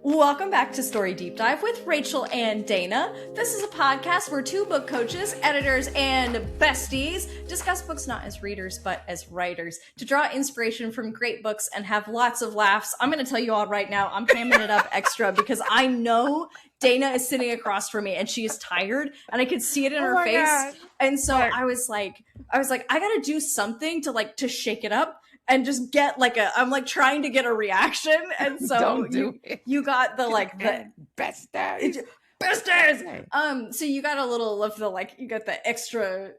Welcome back to Story Deep Dive with Rachel and Dana. This is a podcast where two book coaches, editors, and besties discuss books not as readers, but as writers to draw inspiration from great books and have lots of laughs. I'm going to tell you all right now, I'm cramming it up extra because I know Dana is sitting across from me and she is tired and I could see it in her face. God. And so I was like, I got to do something to shake it up. And just get I'm trying to get a reaction. And so you got the besters. So you got a little of you got the extra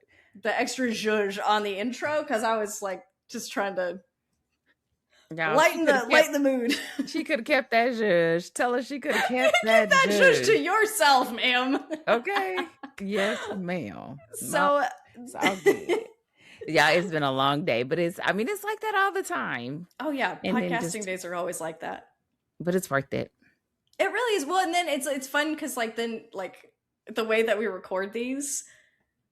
zhuzh on the intro. Cause I was just trying to lighten the mood. She could have kept that zhuzh. Tell her she could have kept that zhuzh to yourself, ma'am. Okay. Yes, ma'am. So it's all good. Yeah, it's been a long day, but it's like that all the time. Oh yeah, podcasting days are always like that. But it's worth it. It really is. Well, and then it's fun because the way that we record these,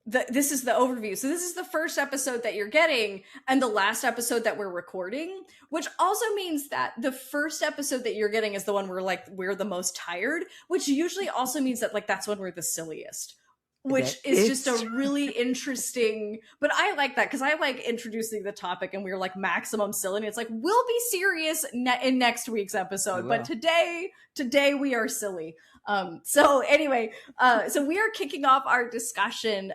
this is the overview. So this is the first episode that you're getting and the last episode that we're recording, which also means that the first episode that you're getting is the one where we're the most tired, which usually also means that that's when we're the silliest. Which is just a really interesting, but I like that because I like introducing the topic and we're maximum silliness. It's we'll be serious in next week's episode, but today we are silly. So anyway, so we are kicking off our discussion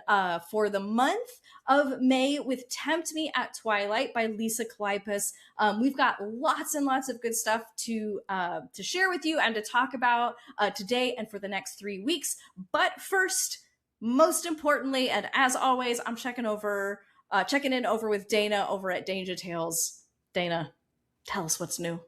for the month of May with Tempt Me at Twilight by Lisa Kleypas. We've got lots and lots of good stuff to share with you and to talk about today and for the next 3 weeks. But first, most importantly, and as always, I'm checking in over with Dana over at Danger Tales. Dana, tell us what's new.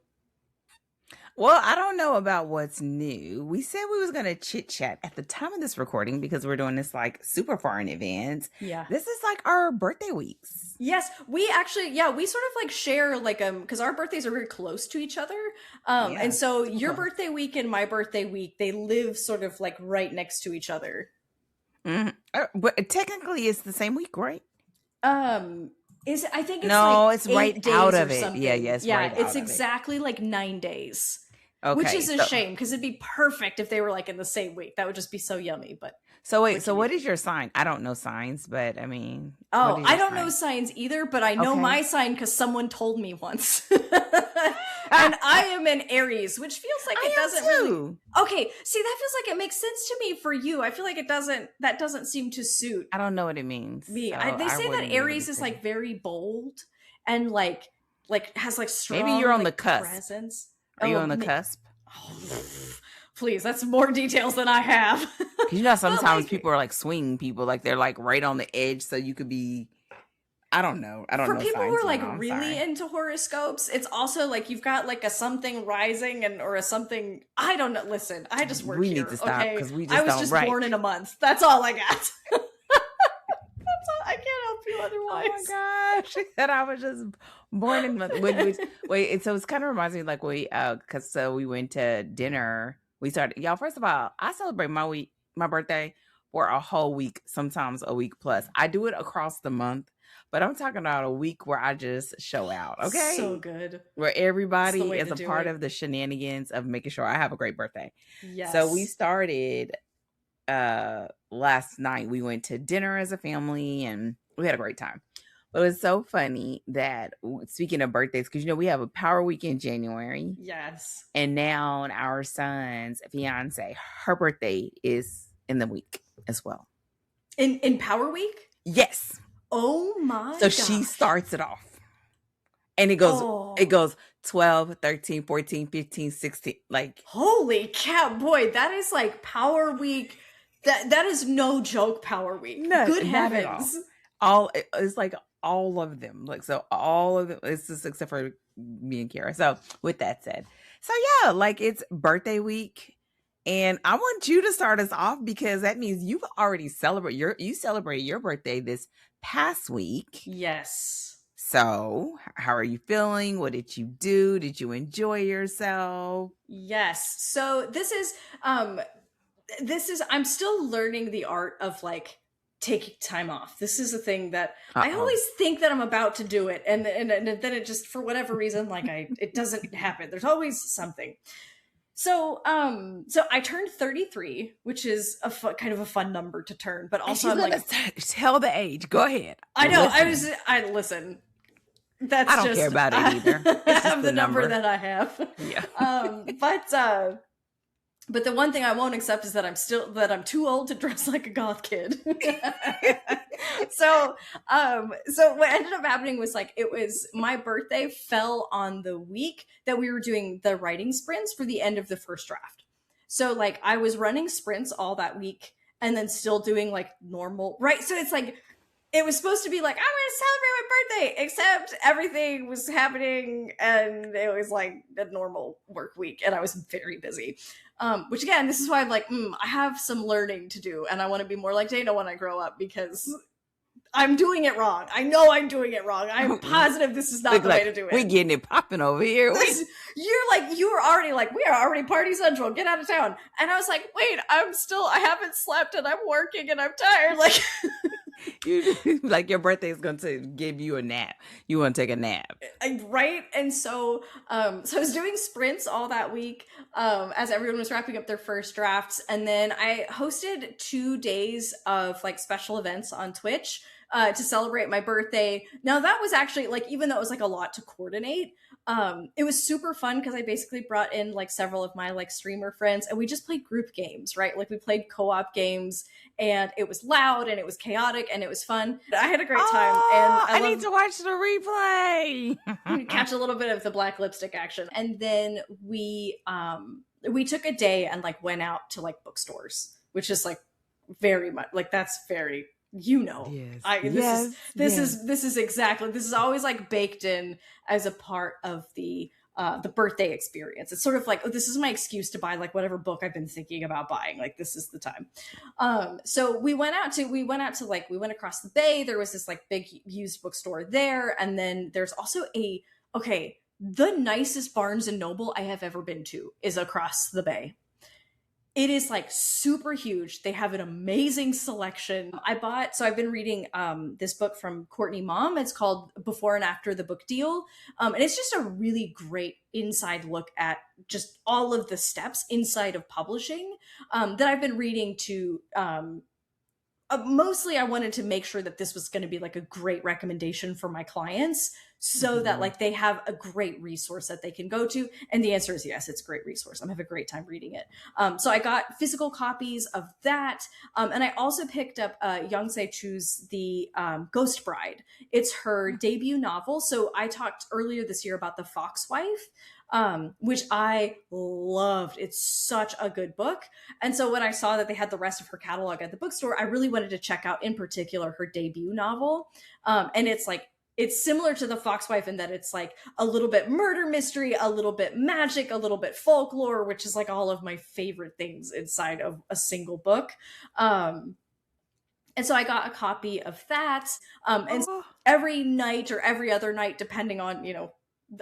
Well, I don't know about what's new. We said we was going to chit chat at the time of this recording because we're doing this super far in advance. Yeah. This is our birthday weeks. Yes, we actually, we sort of share because our birthdays are very close to each other. And so your birthday week and my birthday week, they live sort of right next to each other. Mm-hmm. But technically it's the same week, right? I think it's it's right out of it. Something. It's exactly 9 days. Okay, which is a shame because it'd be perfect if they were in the same week. That would just be so yummy. But so wait, what is your sign? I don't know signs, but I mean, I don't know signs either, but I know my sign because someone told me once. And I am an Aries, which feels like it doesn't really. Okay, see, that feels like it makes sense to me for you. I feel like that doesn't seem to suit. I don't know what it means. Me, so they say that Aries is very bold and has strong. Maybe you're on the cusp. Presence. Are you on the cusp? Oh, please, that's more details than I have. Sometimes people are swinging people, they're right on the edge, so you could be. I don't know. For people who are really into horoscopes, it's also you've got a something rising or a something. I don't know. Listen, I just work here. We need to stop because we just I was just born in a month. That's all I got. That's all. I can't help you otherwise. Oh my gosh! That I was just born in a month. Wait. So it's kind of reminds me because we went to dinner. We started. Y'all, first of all, I celebrate my birthday for a whole week, sometimes a week plus. I do it across the month. But I'm talking about a week where I just show out, okay? So good. Where everybody is a part of the shenanigans of making sure I have a great birthday. Yes. So we started last night. We went to dinner as a family and we had a great time. But it's so funny that, speaking of birthdays, because, we have a Power Week in January. Yes. And now our son's fiance, her birthday is in the week as well. In Power Week? Yes. Oh my So she starts it off. And it goes 12, 13, 14, 15, 16. Holy cow, boy, that is Power Week. That is no joke, Power Week. No, good heavens. It's all of them. So all of them, it's just except for me and Kara. So with that said, it's birthday week. And I want you to start us off because that means you've already celebrated your birthday this past week. Yes. So how are you feeling? What did you do? Did you enjoy yourself? Yes. So this is I'm still learning the art of taking time off. This is a thing that I always think that I'm about to do it. And then it just, for whatever reason, it doesn't happen. There's always something. So I turned 33, which is kind of a fun number to turn, but also I'm like, tell the age. Go ahead. I know. I listen. That's I don't just care about it either. It's just the number that I have. Yeah. But the one thing I won't accept is that I'm too old to dress like a goth kid. So what ended up happening was like, it was my birthday fell on the week that we were doing the writing sprints for the end of the first draft. So like I was running sprints all that week and then still doing like normal, right? So it's like, it was supposed to be like, I'm going to celebrate my birthday, except everything was happening and it was like a normal work week and I was very busy. Which again, this is why I'm like, I have some learning to do and I want to be more like Dana when I grow up because I'm doing it wrong. I know I'm doing it wrong. I'm positive this is not the way to do it. We getting it popping over here. You were already like, we are already party central. Get out of town. And I was like, wait, I haven't slept and I'm working and I'm tired. Like, like your birthday is going to give you a nap. You want to take a nap. Right. And so I was doing sprints all that week as everyone was wrapping up their first drafts. And then I hosted 2 days of like special events on Twitch to celebrate my birthday. Now that was actually like, even though it was like a lot to coordinate, it was super fun because I basically brought in like several of my like streamer friends and we just played group games, right? Like we played co-op games and it was loud and it was chaotic and it was fun. I had a great time. And I need to watch the replay. Catch a little bit of the black lipstick action. And then we took a day and like went out to like bookstores, which is like very much like, that's very, yes. This is exactly, this is always like baked in as a part of the birthday experience. It's sort of like, oh, this is my excuse to buy like whatever book I've been thinking about buying. Like this is the time. So we went across the bay. There was this like big used bookstore there. And then there's also the nicest Barnes and Noble I have ever been to is across the bay. It is like super huge. They have an amazing selection. I've been reading this book from Courtney Mom. It's called Before and After the Book Deal. And it's just a really great inside look at just all of the steps inside of publishing that I've been reading to mostly I wanted to make sure that this was going to be like a great recommendation for my clients so that like they have a great resource that they can go to. And the answer is yes, it's a great resource. I'm having a great time reading it. So I got physical copies of that. And I also picked up Youngse Chu's The Ghost Bride. It's her debut novel. So I talked earlier this year about The Foxwife, which I loved. It's such a good book. And so when I saw that they had the rest of her catalog at the bookstore, I really wanted to check out in particular her debut novel. And it's similar to The Foxwife in that it's like a little bit murder mystery, a little bit magic, a little bit folklore, which is like all of my favorite things inside of a single book. And so I got a copy of that. And every night or every other night, depending on,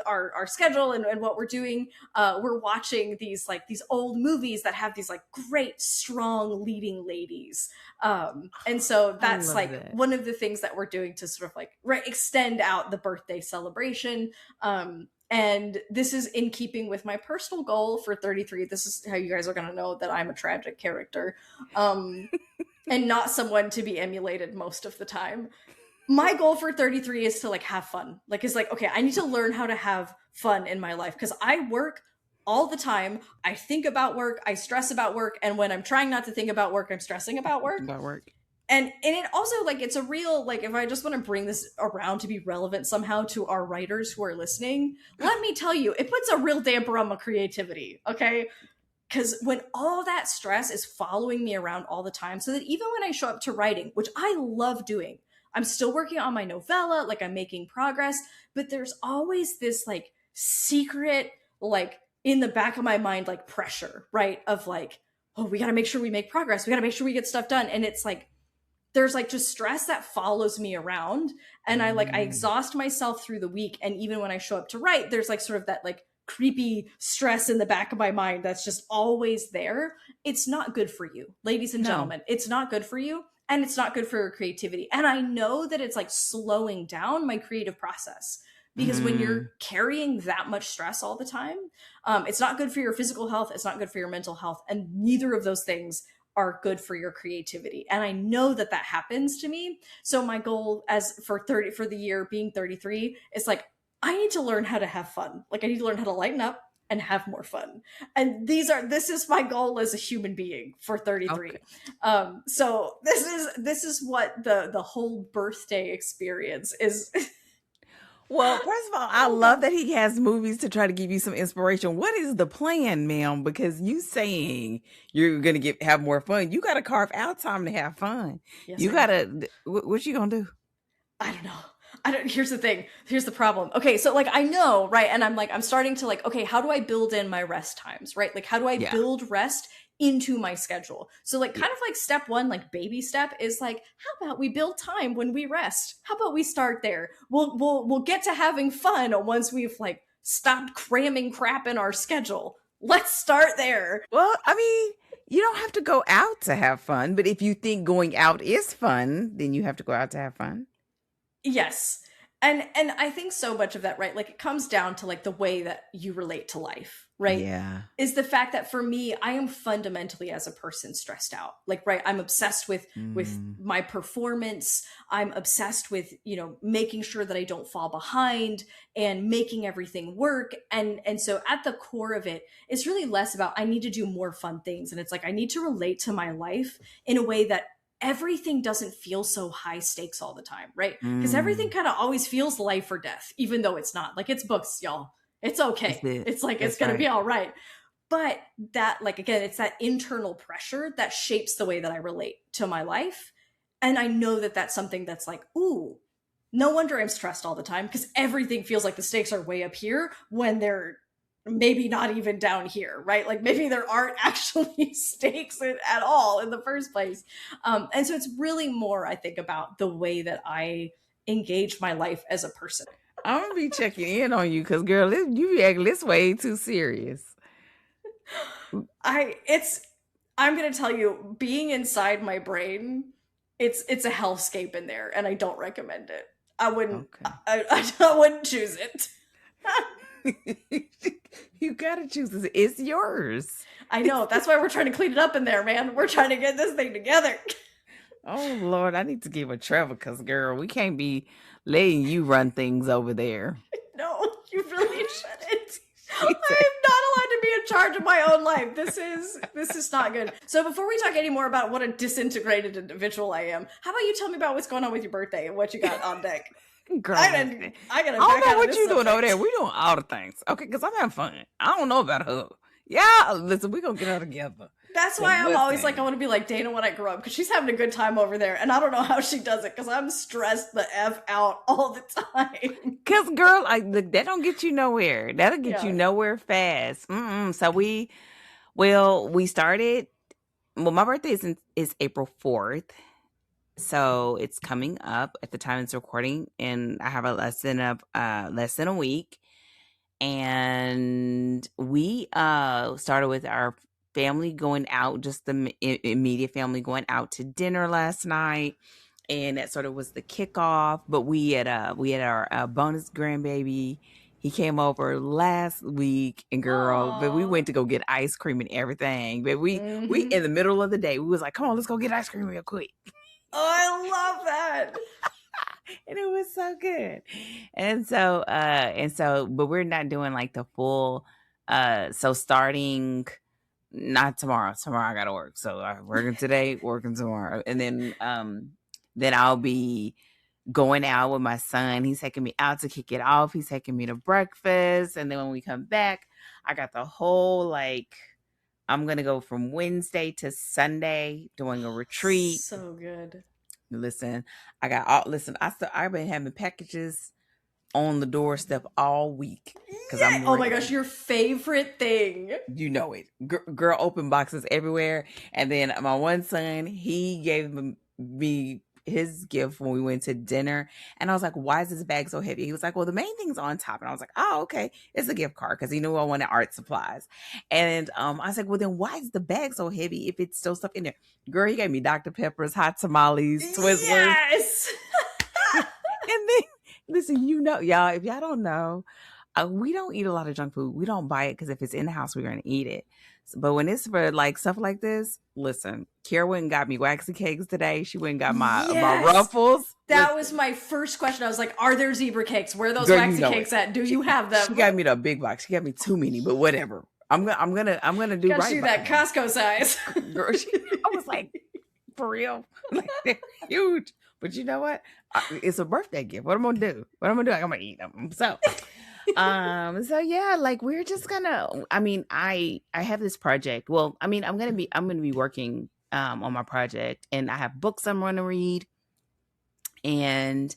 our schedule and what we're doing, we're watching these old movies that have these like great strong leading ladies, and so that's like one of the things that we're doing to sort of like extend out the birthday celebration. And this is in keeping with my personal goal for 33. This is how you guys are going to know that I'm a tragic character, and not someone to be emulated most of the time. My goal for 33 is to like have fun. Like, it's like, okay, I need to learn how to have fun in my life because I work all the time. I think about work. I stress about work. And when I'm trying not to think about work, I'm stressing about work. And it also like, it's a real, like, if I just want to bring this around to be relevant somehow to our writers who are listening, let me tell you, it puts a real damper on my creativity. Okay. Because when all that stress is following me around all the time, so that even when I show up to writing, which I love doing, I'm still working on my novella, like I'm making progress, but there's always this like secret, like in the back of my mind, like pressure, right? Of like, oh, we got to make sure we make progress. We got to make sure we get stuff done. And it's like, there's like just stress that follows me around. And I exhaust myself through the week. And even when I show up to write, there's like sort of that like creepy stress in the back of my mind that's just always there. It's not good for you, ladies and gentlemen. It's not good for you. And it's not good for your creativity. And I know that it's like slowing down my creative process because when you're carrying that much stress all the time, it's not good for your physical health, it's not good for your mental health, and neither of those things are good for your creativity. And I know that that happens to me. So my goal for the year being 33 is like, I need to learn how to have fun. Like I need to learn how to lighten up and have more fun. And this is my goal as a human being for 33. Okay. So this is what the whole birthday experience is. Well, first of all, I love that he has movies to try to give you some inspiration. What is the plan, ma'am? Because you saying you're going to have more fun. You got to carve out time to have fun. Yes, you got to, what you going to do? I don't know. Here's the thing. Here's the problem. Okay, so like I know, right? And I'm starting to like, okay, how do I build in my rest times, right? Like how do I build rest into my schedule? So like kind of like step one, like baby step is like, how about we build time when we rest? How about we start there? We'll get to having fun once we've like stopped cramming crap in our schedule. Let's start there. Well, I mean, you don't have to go out to have fun, but if you think going out is fun, then you have to go out to have fun. Yes. And I think so much of that, right? Like it comes down to like the way that you relate to life, right? Yeah. Is the fact that for me, I am fundamentally as a person stressed out. Like, right, I'm obsessed with my performance. I'm obsessed with, making sure that I don't fall behind and making everything work. And so at the core of it, it's really less about I need to do more fun things. And it's like I need to relate to my life in a way that everything doesn't feel so high stakes all the time, right? Because everything kind of always feels life or death, even though it's not. Like it's books, y'all. It's okay. It's like it's gonna be all right. But that, like again, it's that internal pressure that shapes the way that I relate to my life. And I know that that's something that's like, ooh, no wonder I'm stressed all the time because everything feels like the stakes are way up here when they're maybe not even down here, right? Like maybe there aren't actually stakes at all in the first place. And so it's really more, I think, about the way that I engage my life as a person. I'm gonna be checking in on you because, girl, you act this way too serious. I'm gonna tell you, being inside my brain, it's a hellscape in there, and I don't recommend it. I wouldn't. Okay. I wouldn't choose it. You gotta choose this. It's yours. I know. That's why we're trying to clean it up in there, man. We're trying to get this thing together. Oh Lord, I need to give a Trevor because, girl, we can't be letting you run things over there. No, you really shouldn't. I'm not allowed to be in charge of my own life. This is not good. So before we talk any more about what a disintegrated individual I am, how about you tell me about what's going on with your birthday and what you got on deck? Girl, I don't know what you doing over there. We doing all the things, okay? Because I'm having fun. I don't know about her. Yeah, listen, we gonna get her together. That's why I'm always like, I want to be like Dana when I grow up because she's having a good time over there, and I don't know how she does it because I'm stressed the F out all the time. Because, girl, that don't get you nowhere. That'll get you nowhere fast. So we started. Well, my birthday is April 4th. So it's coming up at the time it's recording, and I have less than a week. And we started with our family going out, just the immediate family going out to dinner last night, and that sort of was the kickoff. But we had our bonus grandbaby. He came over last week, and girl, but we went to go get ice cream and everything. But we in the middle of the day, we was like, come on, let's go get ice cream real quick. Oh, I love that. And it was so good. And so, but we're not doing like the full, so starting not tomorrow. Tomorrow I gotta work. So I'm working today, working tomorrow. And then I'll be going out with my son. He's taking me out to kick it off. He's taking me to breakfast. And then when we come back, I got the whole I'm going to go from Wednesday to Sunday doing a retreat. So good. Listen, I've been having packages on the doorstep all week. Oh my gosh, your favorite thing. You know it. Girl, open boxes everywhere. And then my one son, he gave me his gift when we went to dinner, and I was like, why is this bag so heavy? He was like, well, the main thing's on top. And I was like, oh, okay, it's a gift card, because he knew I wanted art supplies. And I was like, well, then why is the bag so heavy if it's still stuff in there? Girl, he gave me Dr. Pepper's, hot tamales, Twizzlers. Yes. And then Listen, you know, y'all, if y'all don't know, we don't eat a lot of junk food. We don't buy it because if it's in the house, we're going to eat it. But when it's for like stuff like this, listen, Kara went and got me waxy cakes today. She went and got my ruffles. That was my first question. I was like, are there zebra cakes? Where are those Girl, waxy cakes at? Do you have them? She got me the big box. She got me too many, but whatever. I'm gonna do right. Do that Costco size. Girl, I was like, for real, like they're huge. But you know what? It's a birthday gift. What am I gonna do? I'm gonna eat them. So yeah, like we're just gonna. I mean, I have this project. Well, I mean, I'm gonna be working on my project, and I have books I'm gonna read, and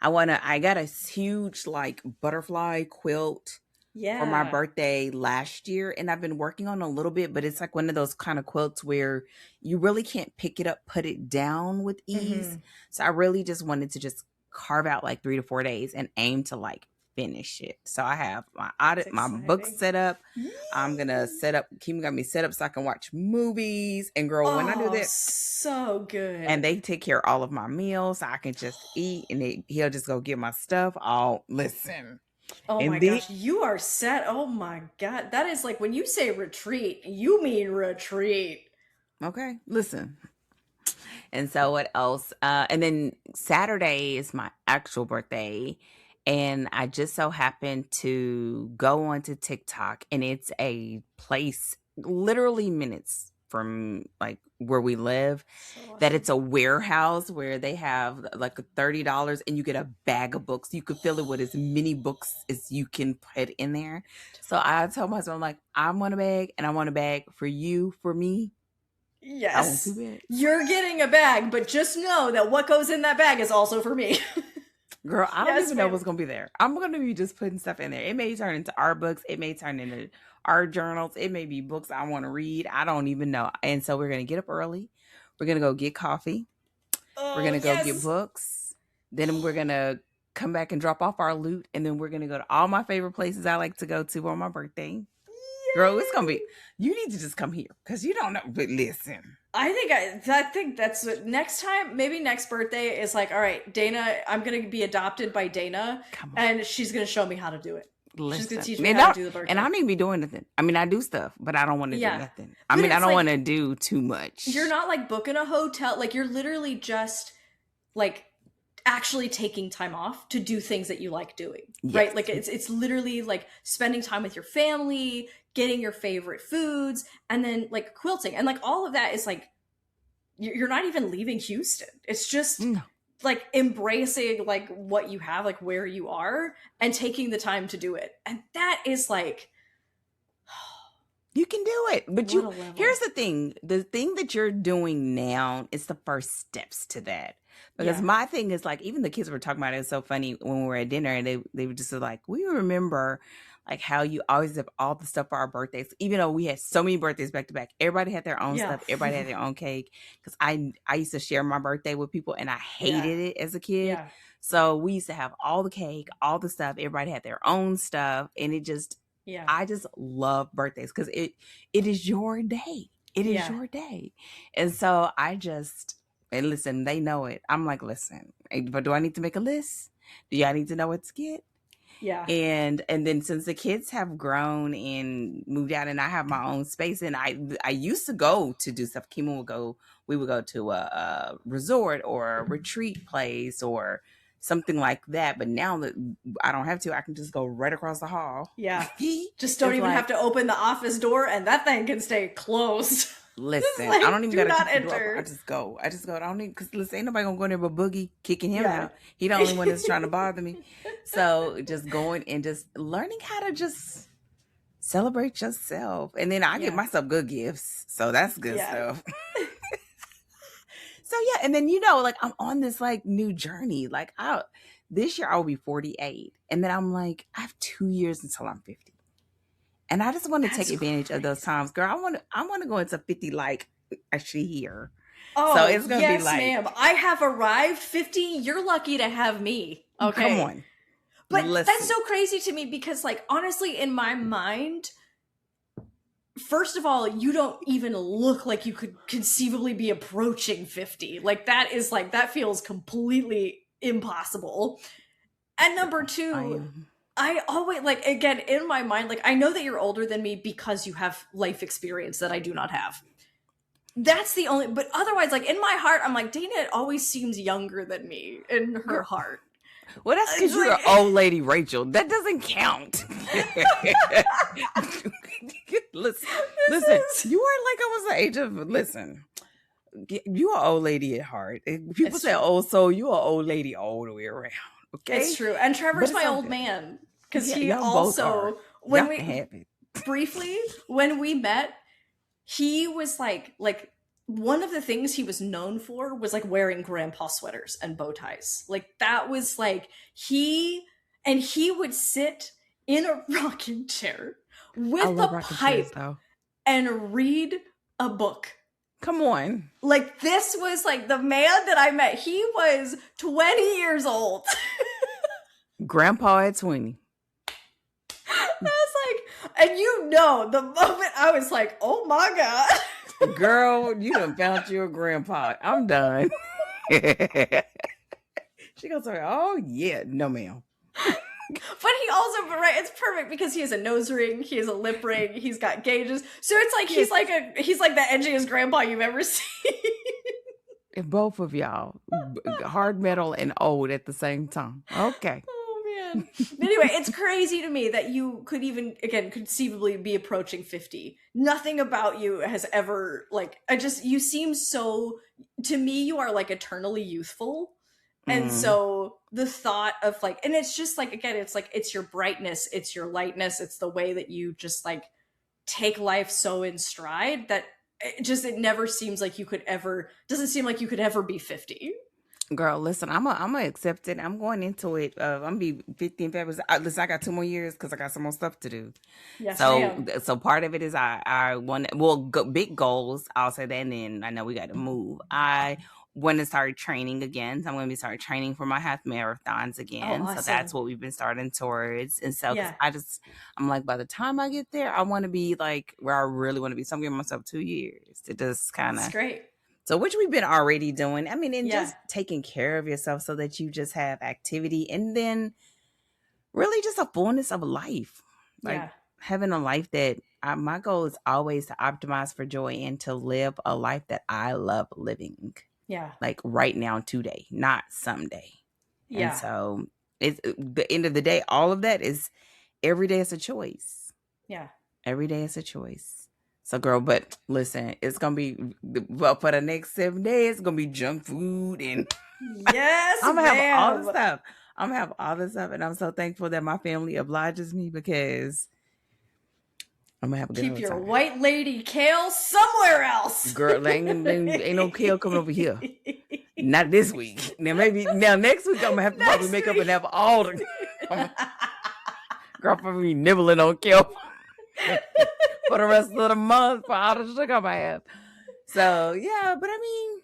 I got a huge like butterfly quilt. Yeah. For my birthday last year, and I've been working on a little bit, but it's like one of those kind of quilts where you really can't pick it up, put it down with ease. Mm-hmm. So I really just wanted to just carve out like 3 to 4 days and aim to like finish it. So I have my books set up. I'm gonna set up. Kim got me set up so I can watch movies. And girl, when I do this, so good. And they take care of all of my meals, so I can just eat, and he'll just go get my stuff. Listen. Oh and my gosh, you are set. Oh my God. That is like when you say retreat, you mean retreat. Okay, listen. And so what else? And then Saturday is my actual birthday. And I just so happened to go onto TikTok, and it's a place literally minutes from like where we live, that it's a warehouse where they have like $30 and you get a bag of books. You could fill it with as many books as you can put in there. So I told myself, I'm like, I want a bag, and I want a bag for you, for me. Yes. I want 2 bags. You're getting a bag, but just know that what goes in that bag is also for me. Girl, I don't even know what's going to be there. I'm going to be just putting stuff in there. It may turn into our books. It may turn into our journals. It may be books I want to read. I don't even know. And so we're going to get up early. We're going to go get coffee. We're going to go get books. Then we're going to come back and drop off our loot. And then we're going to go to all my favorite places I like to go to on my birthday. Yay. Girl, it's going to be, you need to just come here because you don't know. But listen. I think that's what, next time, maybe next birthday is like, all right, Dana, I'm going to be adopted by Dana. And she's going to show me how to do it. Listen. She's going to teach me how to do the birthday. And I don't even be doing nothing. I mean, I do stuff, but I don't want to do nothing. I mean, I don't want to do too much. You're not like booking a hotel. Like you're literally just like actually taking time off to do things that you like doing, right? Like it's literally like spending time with your family, getting your favorite foods, and then like quilting. And like all of that is like, you're not even leaving Houston. It's just like embracing like what you have, like where you are, and taking the time to do it. And that is like, you can do it. But here's the thing that you're doing now is the first steps to that. Because my thing is like, even the kids were talking about it. It's so funny when we were at dinner, and they were just like, we remember like how you always have all the stuff for our birthdays, even though we had so many birthdays back to back. Everybody had their own stuff. Everybody had their own cake. Because I used to share my birthday with people, and I hated it as a kid. Yeah. So we used to have all the cake, all the stuff. Everybody had their own stuff, and it just I just love birthdays because it is your day. It is your day, and so and listen, they know it. I'm like, listen, but do I need to make a list? Do y'all need to know what to get? Yeah. And then since the kids have grown and moved out, and I have my own space, and I used to go to do stuff. Kima we would go to a resort or a retreat place or something like that. But now that I don't have to, I can just go right across the hall. Yeah. Just don't even have to open the office door, and that thing can stay closed. Listen, like, I don't even gotta keep the door. I just go. I don't need, because listen, ain't nobody gonna go in there but Boogie kicking him out. He the only one that's trying to bother me. So just going and just learning how to just celebrate yourself, and then I get myself good gifts, so that's good stuff. So and then like I'm on this like new journey. Like this year I will be 48, and then I'm like I have 2 years until I'm 50. And I just want to take advantage of those times, girl. I want to go into 50 like actually here. Oh, so it's gonna be like, ma'am. I have arrived 50. You're lucky to have me. Okay, come on. But that's so crazy to me because, like, honestly, in my mind, first of all, you don't even look like you could conceivably be approaching 50. Like that feels completely impossible. And number Girl, I two, am. I always like, again, in my mind, like, I know that you're older than me because you have life experience that I do not have. That's the only, but otherwise, like, in my heart, I'm like, Dana always seems younger than me in her Girl, heart. well, that's because It's you're like, old lady Rachel. That doesn't count. listen, this listen. is, You are like almost the age of. Listen, you are old lady at heart. People it's say true. old soul. You are old lady all the way around. Okay, It's true. And but Trevor's it's my all old good. man. Because Yeah, he y'all both are. also, when Y'all we, can have it. briefly, when we met, he was like one of the things he was known for was like wearing grandpa sweaters and bow ties. Like that was like he would sit in a rocking chair I with love a rocking chairs pipe though. and read a book. Come on, Like this was like the man that I met. He was 20 years old. Grandpa at 20. I was like, and you know, the moment I was like, oh my God. Girl, you done found your grandpa. I'm done. She goes, oh yeah, no ma'am. But he also, but right, it's perfect because he has a nose ring, he has a lip ring, he's got gauges. So it's like he's like the edgiest grandpa you've ever seen. Both of y'all, hard metal and old at the same time. Okay. Oh man. Anyway, it's crazy to me that you could even again conceivably be approaching 50. Nothing about you has ever like you seem so, to me you are like eternally youthful. And so the thought of like, and it's just like, again, it's like, it's your brightness, it's your lightness, it's the way that you just like take life so in stride that it never seems like you could ever, doesn't seem like you could ever be 50. Girl, listen, I'm gonna accept it. I'm going into it. I'm gonna be 50 in February. Listen, I got 2 more years because I got some more stuff to do. Yes, So, ma'am. so part of it is I want, big goals. I'll say that, and then I know we got to move. I want to start training again. So I'm going to be start training for my half marathons again. Oh, awesome. So that's what we've been starting towards. And so Yeah. I'm like, by the time I get there, I want to be like where I really want to be. So I'm giving myself 2 years to just kind That's of. great. So which we've been already doing. I mean, and Yeah. just taking care of yourself so that you just have activity and then really just a fullness of life. Like Yeah. having a life that my goal is always to optimize for joy and to live a life that I love living. Yeah. Like right now, today, not someday. Yeah. And so it's the end of the day, all of that is every day is a choice. Yeah. Every day is a choice. So girl, but listen, it's going to be, well, for the next 7 days, it's going to be junk food and yes, I'm going to have all ma'am. this stuff. I'm going to have all this stuff. And I'm so thankful that my family obliges me because I'm going to have a good Keep your time. white lady kale somewhere else. Girl, ain't no kale coming over here. Not this week. Now next week I'm gonna have to probably make up and have all the girl probably nibbling on kale for the rest of the month for all the sugar I'm gonna have. So yeah, but I mean,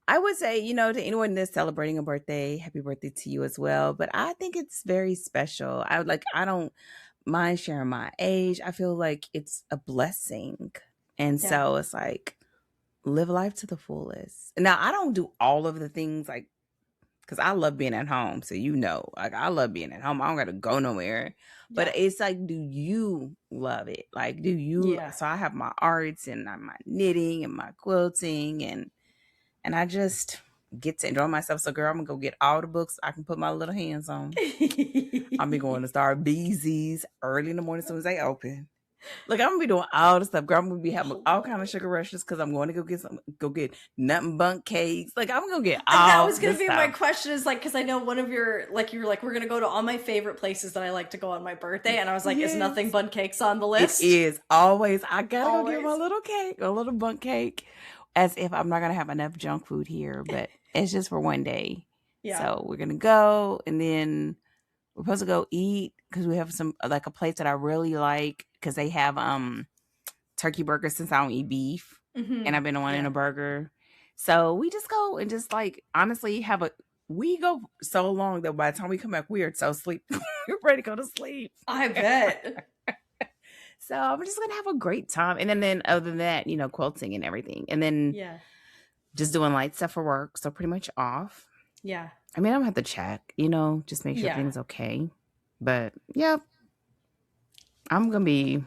I would say, to anyone that's celebrating a birthday, happy birthday to you as well. But I think it's very special. I don't mind sharing my age. I feel like it's a blessing. And so it's like, live life to the fullest. Now, I don't do all of the things like, because I love being at home. So, like I love being at home. I don't got to go nowhere. But it's like, do you love it? Like, do you? Yeah. So I have my arts and my knitting and my quilting and I just get to enjoy myself. So, girl, I'm going to go get all the books I can put my little hands on. I'll be going to start BZ's early in the morning as soon as they open. Look, I'm gonna be doing all the stuff, girl. I'm gonna be having all kind of sugar rushes because I'm going to go get nut and bunk cakes. Like I'm gonna get all. That was gonna be stuff. my question. Is like because I know one of your you were like we're gonna go to all my favorite places that I like to go on my birthday, and I was like, is nothing bun cakes on the list? It is always. I gotta go get my little cake, a little bunk cake, as if I'm not gonna have enough junk food here, but it's just for one day. Yeah. So we're gonna go, and then we're supposed to go eat because we have some like a place that I really like because they have turkey burgers since I don't eat beef and I've been wanting a burger. So we just go and just like honestly we go so long that by the time we come back, we are so sleep. We're ready to go to sleep. I bet. So I'm just gonna have a great time. And then other than that, quilting and everything. And then just doing light stuff for work. So pretty much off. Yeah. I mean, I'm gonna have to check, just make sure Yeah. everything's okay. But yeah, I'm gonna be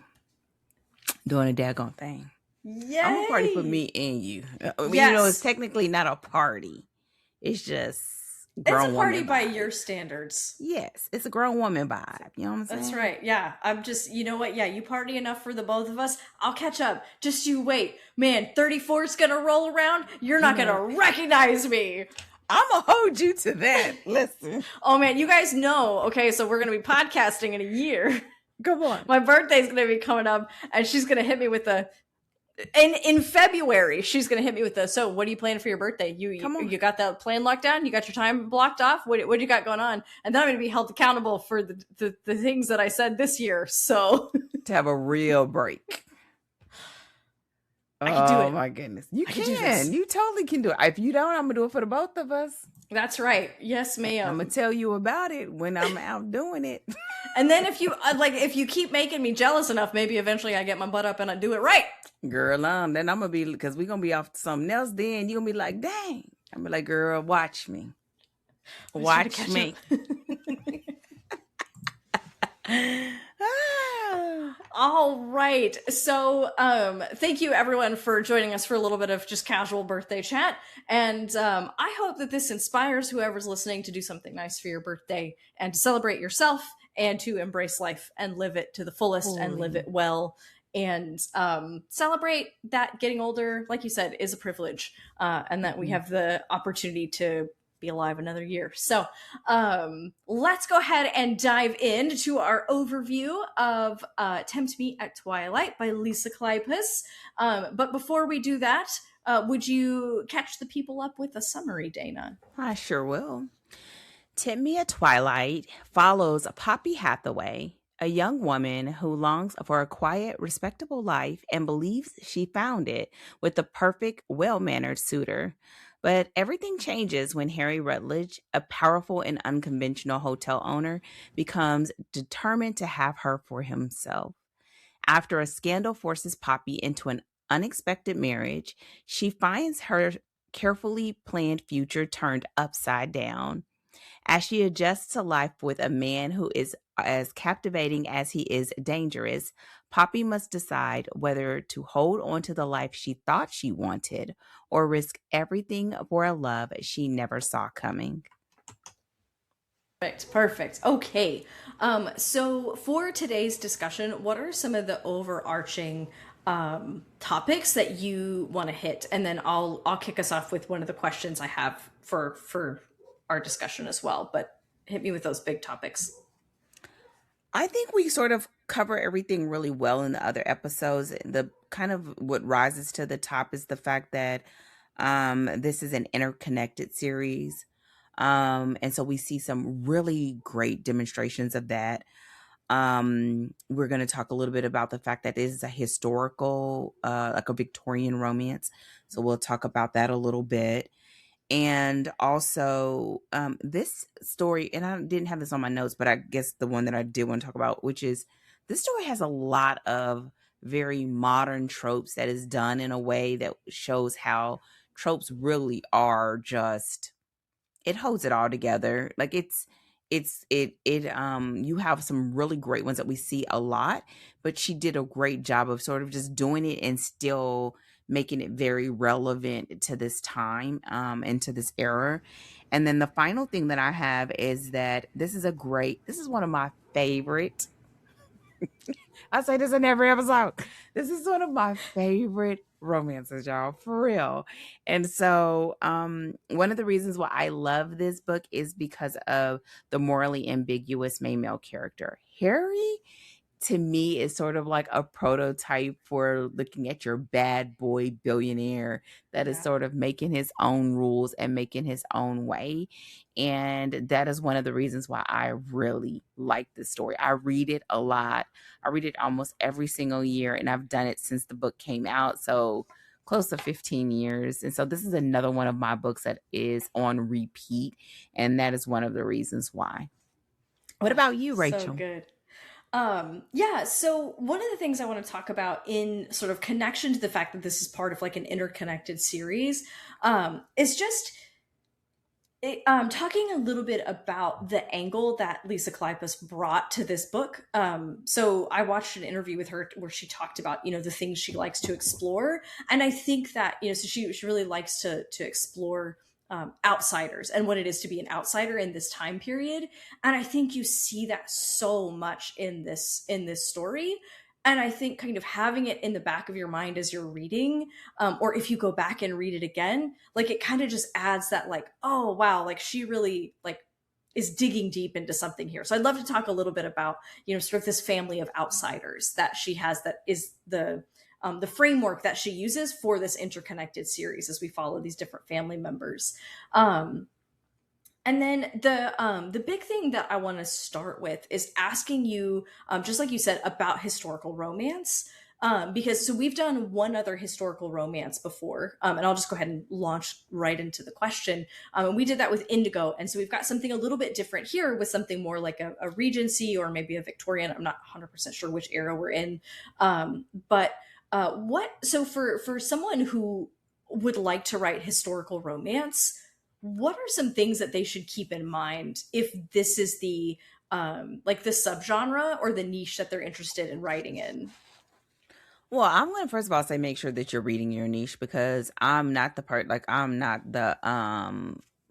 doing a daggone thing. I'm a party for Yay! me and you. It's Yes. technically not a party. It's just It's a grown party woman by vibe. your standards. Yes, it's a grown woman vibe. You know what I'm That's saying? right. Yeah. I'm just, you know what? Yeah, you party enough for the both of us. I'll catch up. Just you wait. Man, 34 is going to roll around. You're not going to recognize me. I'm going to hold you to that. Listen. Oh, man, you guys know. Okay, so we're going to be podcasting in a year. Come on. My birthday's going to be coming up, and she's going to hit me with the. In February, she's gonna hit me with this. So, what are you planning for your birthday? You got that plan locked down? You got your time blocked off? What do you got going on? And then I'm gonna be held accountable for the things that I said this year. So to have a real break. I can do it. Oh my goodness, you can. You totally can do it. If you don't, I'm gonna do it for the both of us. That's right. Yes, ma'am. I'm gonna tell you about it when I'm out doing it. And then if you keep making me jealous enough, maybe eventually I get my butt up and I do it right. Girl, then I'm gonna be, because we're gonna be off to something else. Then you're gonna be like, dang. I'm gonna be like, girl, watch me. Watch me. All right. So, thank you everyone for joining us for a little bit of just casual birthday chat. And I hope that this inspires whoever's listening to do something nice for your birthday and to celebrate yourself and to embrace life and live it to the fullest and live it well. And celebrate that getting older, like you said, is a privilege, and that we have the opportunity to be alive another year. So let's go ahead and dive into our overview of Tempt Me at Twilight by Lisa Kleypas. But before we do that, would you catch the people up with a summary, Dana? I sure will. Tempt Me at Twilight follows Poppy Hathaway, a young woman who longs for a quiet, respectable life and believes she found it with the perfect, well-mannered suitor. But everything changes when Harry Rutledge, a powerful and unconventional hotel owner, becomes determined to have her for himself. After a scandal forces Poppy into an unexpected marriage, she finds her carefully planned future turned upside down. As she adjusts to life with a man who is as captivating as he is dangerous, Poppy must decide whether to hold on to the life she thought she wanted or risk everything for a love she never saw coming. Perfect. Okay. So for today's discussion, what are some of the overarching topics that you want to hit? And then I'll kick us off with one of the questions I have for our discussion as well. But hit me with those big topics. I think we sort of cover everything really well in the other episodes. The kind of what rises to the top is the fact that this is an interconnected series. And so we see some really great demonstrations of that. We're going to talk a little bit about the fact that this is a historical, like a Victorian romance. So we'll talk about that a little bit. And also, this story, and I didn't have this on my notes, but I guess the one that I did want to talk about, which is this story has a lot of very modern tropes that is done in a way that shows how tropes really are just, it holds it all together. Like you have some really great ones that we see a lot, but she did a great job of sort of just doing it and still making it very relevant to this time and to this era. And then the final thing that I have is that this is one of my favorite. I say this in every episode. This is one of my favorite romances, y'all, for real. And so one of the reasons why I love this book is because of the morally ambiguous male character. Harry, to me, is sort of like a prototype for looking at your bad boy billionaire that is sort of making his own rules and making his own way. And that is one of the reasons why I really like this story. I read it a lot. I read it almost every single year, and I've done it since the book came out. So close to 15 years. And so this is another one of my books that is on repeat. And that is one of the reasons why. What about you, Rachel? So good. So one of the things I want to talk about in sort of connection to the fact that this is part of like an interconnected series, is just Talking a little bit about the angle that Lisa Kleypas brought to this book. So I watched an interview with her where she talked about, the things she likes to explore. And I think that, so she really likes to explore outsiders and what it is to be an outsider in this time period. And I think you see that so much in this story. And I think kind of having it in the back of your mind as you're reading, or if you go back and read it again, like it kind of just adds that, like, oh wow, like she really like is digging deep into something here. So I'd love to talk a little bit about, sort of this family of outsiders that she has, that is the framework that she uses for this interconnected series as we follow these different family members. And then the big thing that I want to start with is asking you, just like you said, about historical romance. Because so we've done one other historical romance before, and I'll just go ahead and launch right into the question. And we did that with Indigo, and so we've got something a little bit different here with something more like a Regency or maybe a Victorian. I'm not 100% sure which era we're in, but what? So for someone who would like to write historical romance, what are some things that they should keep in mind if this is the like the subgenre or the niche that they're interested in writing in? Well, I'm going to first of all say make sure that you're reading your niche, because I'm not the part, like I'm not the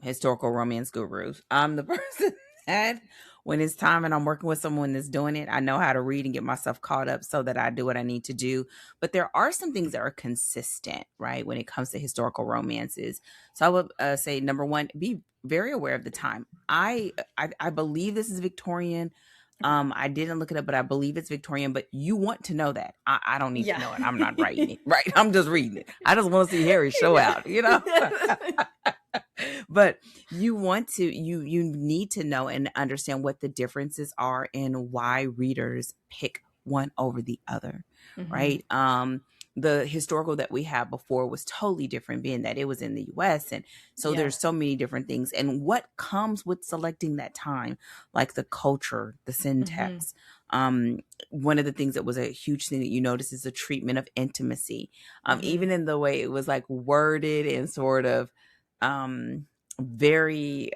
historical romance guru. I'm the person that when it's time and I'm working with someone that's doing it, I know how to read and get myself caught up so that I do what I need to do. But there are some things that are consistent, right, when it comes to historical romances. So I would say number one, be very aware of the time. I believe this is Victorian. Okay. I didn't look it up, but I believe it's Victorian. But you want to know that. I don't need to Yeah. know it. I'm not writing it, right? I'm just reading it. I just want to see Harry show Yeah. out, you know. But you want to, you need to know and understand what the differences are and why readers pick one over the other, Mhm. right? The historical that we had before was totally different, being that it was in the US. And so Yeah. there's so many different things. And what comes with selecting that time, like the culture, the Mhm. syntax. One of the things that was a huge thing that you notice is the treatment of intimacy. Mhm. Even in the way it was like worded and sort of um very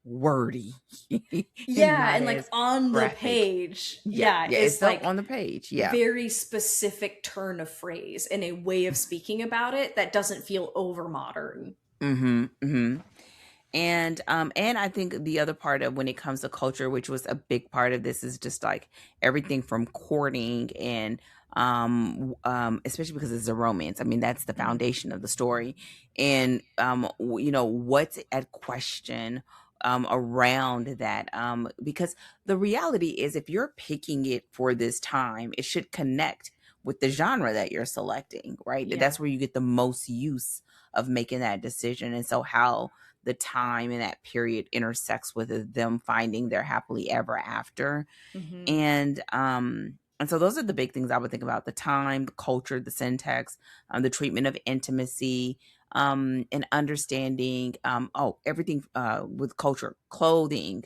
wordy and Yeah, not and like as on the graphic. page, Yeah, yeah, yeah, it it's felt like on the page. Yeah. very specific turn of phrase and a way of speaking about it that doesn't feel over modern. Mm-hmm. Mm-hmm. And I think the other part of when it comes to culture, which was a big part of this, is just like everything from courting and especially because it's a romance. I mean, that's the Mhm. foundation of the story. And what's at question around that. Because the reality is, if you're picking it for this time, it should connect with the genre that you're selecting, right? Yeah. That's where you get the most use of making that decision. And so how the time in that period intersects with them finding their happily ever after. Mhm. And so those are the big things I would think about: the time, the culture, the syntax, the treatment of intimacy, and understanding everything with culture, clothing,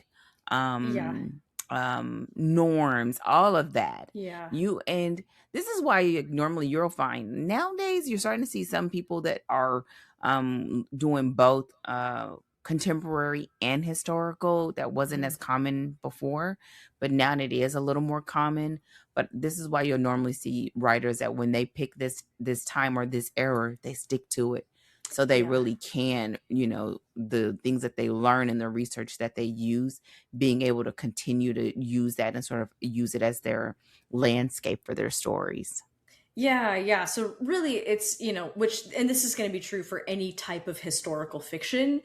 Yeah. um norms, all of that. Yeah. And this is why normally you'll find nowadays you're starting to see some people that are doing both contemporary and historical. That wasn't Mhm. as common before, but now it is a little more common. But this is why you'll normally see writers that when they pick this time or this era, they stick to it. So they Yeah. really can, the things that they learn and the research that they use, being able to continue to use that and sort of use it as their landscape for their stories. Yeah, yeah. So really it's, which, and this is going to be true for any type of historical fiction.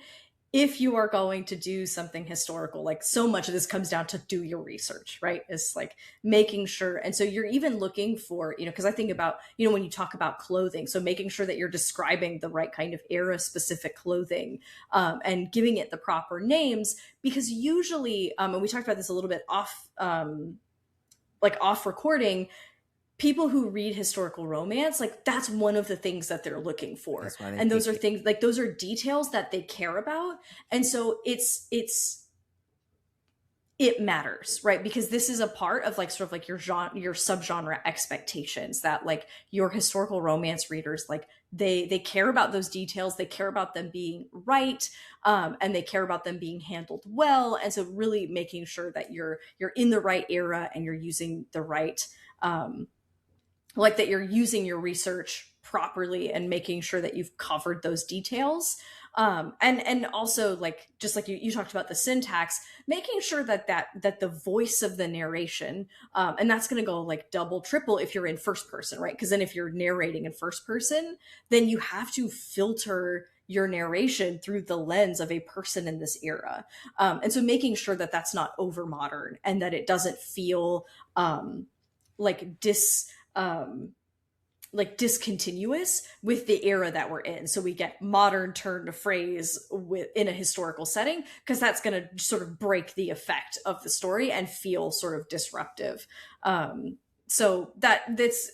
If you are going to do something historical, like so much of this comes down to do your research, right? It's like making sure. And so you're even looking for, because I think about, when you talk about clothing, so making sure that you're describing the right kind of era specific clothing, and giving it the proper names, because usually, and we talked about this a little bit off, like off recording, people who read historical romance, like that's one of the things that they're looking for, That's why they and those pick are it. things, like those are details that they care about. And so it matters, right? Because this is a part of like sort of like your genre, your subgenre expectations, that like your historical romance readers, like they care about those details, they care about them being right, and they care about them being handled well. And so really making sure that you're in the right era and you're using the right, like that you're using your research properly and making sure that you've covered those details. And also like just like you talked about the syntax, making sure that the voice of the narration, and that's going to go like double triple if you're in first person, right? Because then if you're narrating in first person, then you have to filter your narration through the lens of a person in this era. And so making sure that that's not over modern and that it doesn't feel like like discontinuous with the era that we're in. So we get modern turn to phrase in a historical setting, because that's going to sort of break the effect of the story and feel sort of disruptive. So that's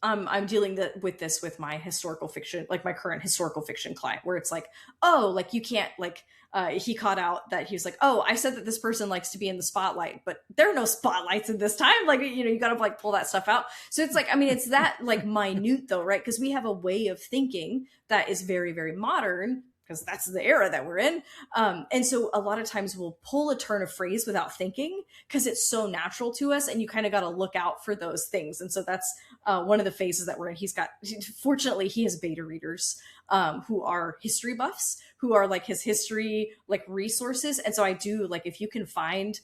I'm dealing with this with my historical fiction, like my current historical fiction client, where it's like, oh, like you can't like, he caught out that he was like, oh, I said that this person likes to be in the spotlight, but there are no spotlights in this time. Like, you know, you got to like pull that stuff out. So it's like, I mean, it's that like minute though, right? Because we have a way of thinking that is very, very modern, because that's the era that we're in. And so a lot of times we'll pull a turn of phrase without thinking because it's so natural to us, and you kind of got to look out for those things. And so that's one of the phases that we're in. Fortunately, he has beta readers who are history buffs, who are like his history like resources. And so I do like, if you can find,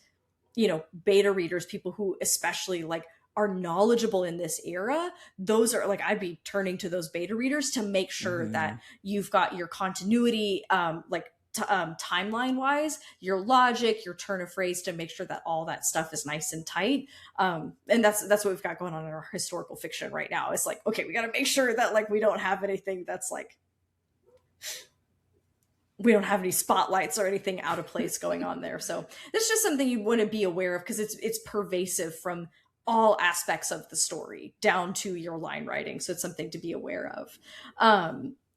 you know, beta readers, people who especially like are knowledgeable in this era, those are like, I'd be turning to those beta readers to make sure that you've got your continuity, timeline wise, your logic, your turn of phrase, to make sure that all that stuff is nice and tight. And that's what we've got going on in our historical fiction right now. It's like, okay, we got to make sure that like we don't have anything that's like, we don't have any spotlights or anything out of place going on there. So it's just something you want to be aware of, because it's pervasive from all aspects of the story down to your line writing. So it's something to be aware of.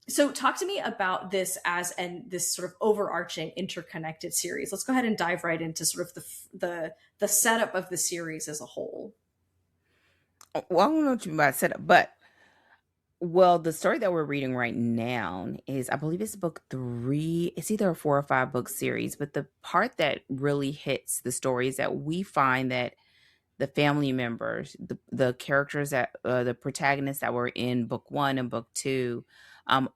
So talk to me about this as this sort of overarching interconnected series. Let's go ahead and dive right into sort of the setup of the series as a whole. Well, I don't know what you mean by setup, but well, the story that we're reading right now is, I believe it's book 3. It's either a 4 or 5 book series, but the part that really hits the story is that we find that the family members, the characters that the protagonists that were in book 1 and book 2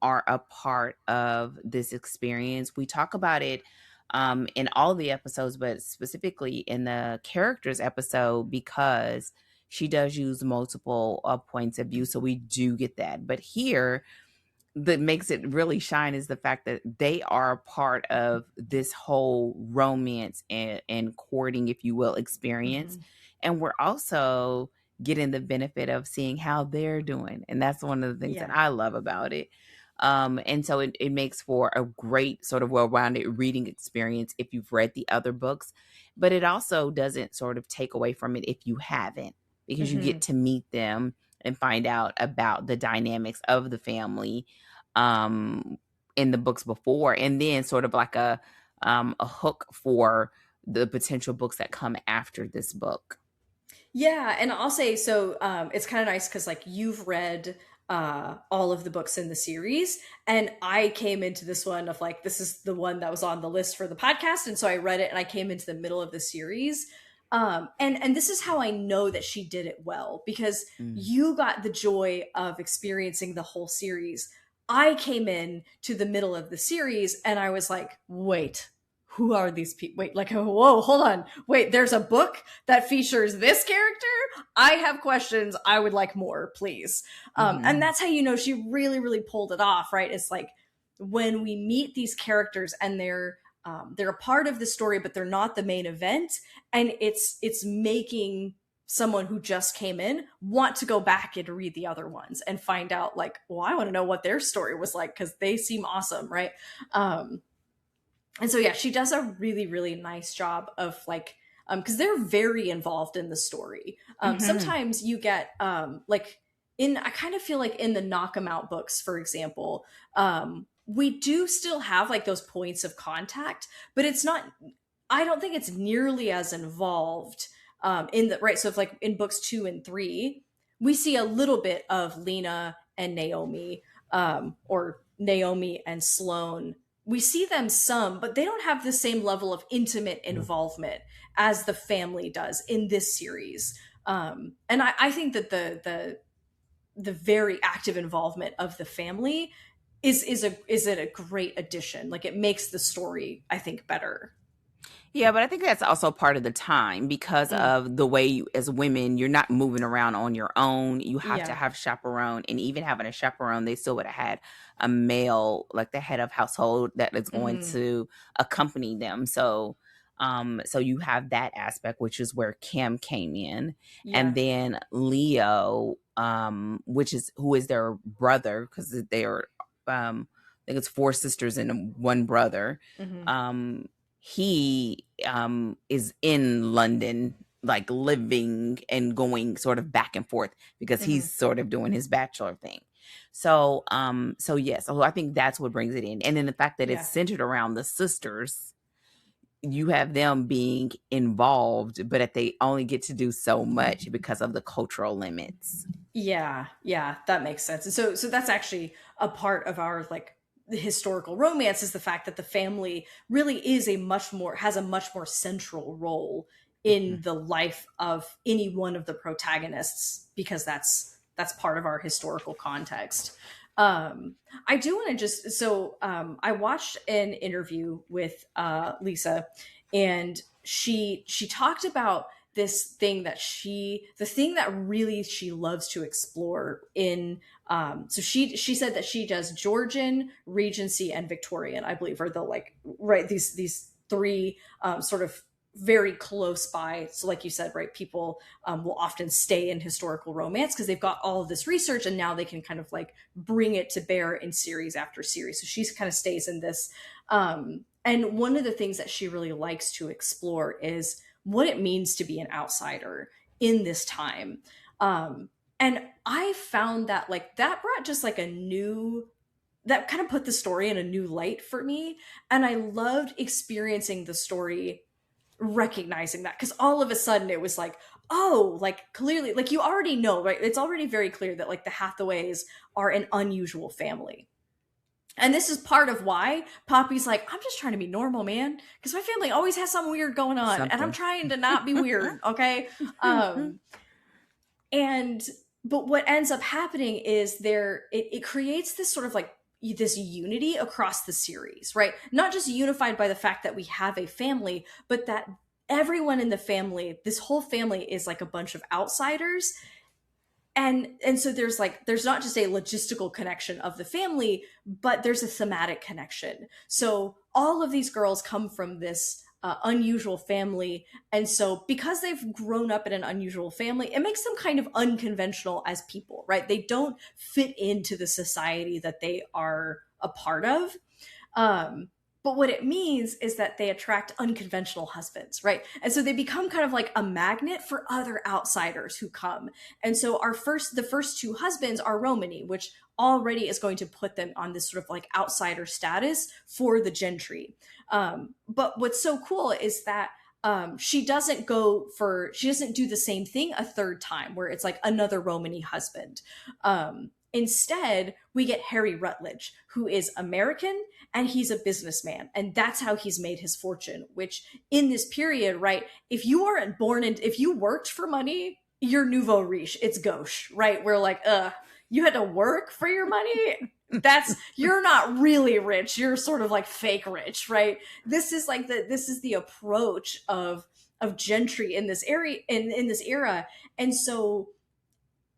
are a part of this experience. We talk about it in all the episodes, but specifically in the characters episode, because she does use multiple points of view. So we do get that. But here, that makes it really shine is the fact that they are a part of this whole romance and courting, if you will, experience. And we're also getting the benefit of seeing how they're doing. And that's one of the things that I love about it. And so it makes for a great sort of well-rounded reading experience if you've read the other books, but it also doesn't sort of take away from it if you haven't, because you get to meet them and find out about the dynamics of the family in the books before, and then sort of like a hook for the potential books that come after this book. Yeah, and I'll say, so it's kind of nice because like you've read all of the books in the series, and I came into this one of like, this is the one that was on the list for the podcast, and so I read it and I came into the middle of the series. And this is how I know that she did it well, because you got the joy of experiencing the whole series. I came in to the middle of the series and I was like, wait, who are these people? Wait, like, whoa, hold on. Wait, there's a book that features this character? I have questions. I would like more, please. And that's how you know she really, really pulled it off, right? It's like when we meet these characters and they're a part of the story, but they're not the main event. And it's making someone who just came in want to go back and read the other ones and find out like, well, I want to know what their story was like, because they seem awesome, right? And so, yeah, she does a really, really nice job of like, because they're very involved in the story. Sometimes you get like I kind of feel like in the Knock 'em Out books, for example, we do still have like those points of contact, but it's not I don't think it's nearly as involved in the right. So if like in books 2 and 3, we see a little bit of Lena and Naomi, or Naomi and Sloane. We see them some, but they don't have the same level of intimate involvement as the family does in this series. And I think that the very active involvement of the family is a great addition. Like it makes the story, I think, better. Yeah, but I think that's also part of the time because Mm, of the way you, as women, you're not moving around on your own. You have to yeah. have chaperone, and even having a chaperone, they still would have had a male, like the head of household, that is going Hmm. to accompany them. So you have that aspect, which is where Kim came in, and Yeah. then Leo, which is who is their brother, because they are, I think it's four sisters and one brother. Hmm. Um, he is in London, like living and going sort of back and forth because Hmm. he's sort of doing his bachelor thing. So yes, so I think that's what brings it in. And then the fact that it's Yeah. centered around the sisters, you have them being involved, but that they only get to do so much because of the cultural limits. Yeah. Yeah. That makes sense. And so that's actually a part of our like the historical romance, is the fact that the family really is a much more has a much more central role in Mhm. the life of any one of the protagonists, because that's part of our historical context. um I do want to just I watched an interview with Lisa, and she talked about this thing that the thing that really she loves to explore in so she said that she does Georgian, Regency, and Victorian, I believe, are the like right these three sort of very close by. So like you said, right, people will often stay in historical romance because they've got all of this research, and now they can kind of like bring it to bear in series after series. So she kind of stays in this. And one of the things that she really likes to explore is what it means to be an outsider in this time. And I found that like that brought just like a new that kind of put the story in a new light for me. And I loved experiencing the story, recognizing that, because all of a sudden it was like, oh, like clearly, like you already know, right? It's already very clear that like the Hathaways are an unusual family. And this is part of why Poppy's like, I'm just trying to be normal, man, because my family always has something weird going on, and I'm Something. trying to not be weird, okay? Um, and but what ends up happening is it creates this sort of like this unity across the series, right? Not just unified by the fact that we have a family, but that everyone in the family, this whole family, is like a bunch of outsiders. And so there's not just a logistical connection of the family, but there's a thematic connection. So all of these girls come from this unusual family, and so because they've grown up in an unusual family, it makes them kind of unconventional as people, right? They don't fit into the society that they are a part of. um, but what it means is that they attract unconventional husbands, right? And so they become kind of like a magnet for other outsiders who come. And so the first two husbands are Romany, which already is going to put them on this sort of like outsider status for the gentry. But what's so cool is that she doesn't do the same thing a third time where it's like another Romany husband. Instead, we get Harry Rutledge, who is American, and he's a businessman, and that's how he's made his fortune. Which in this period, right, if you worked for money, you're nouveau riche, it's gauche, right? We're like, you had to work for your money. That's You're not really rich, you're sort of like fake rich, right? This is the approach of gentry in this area, in this era. And so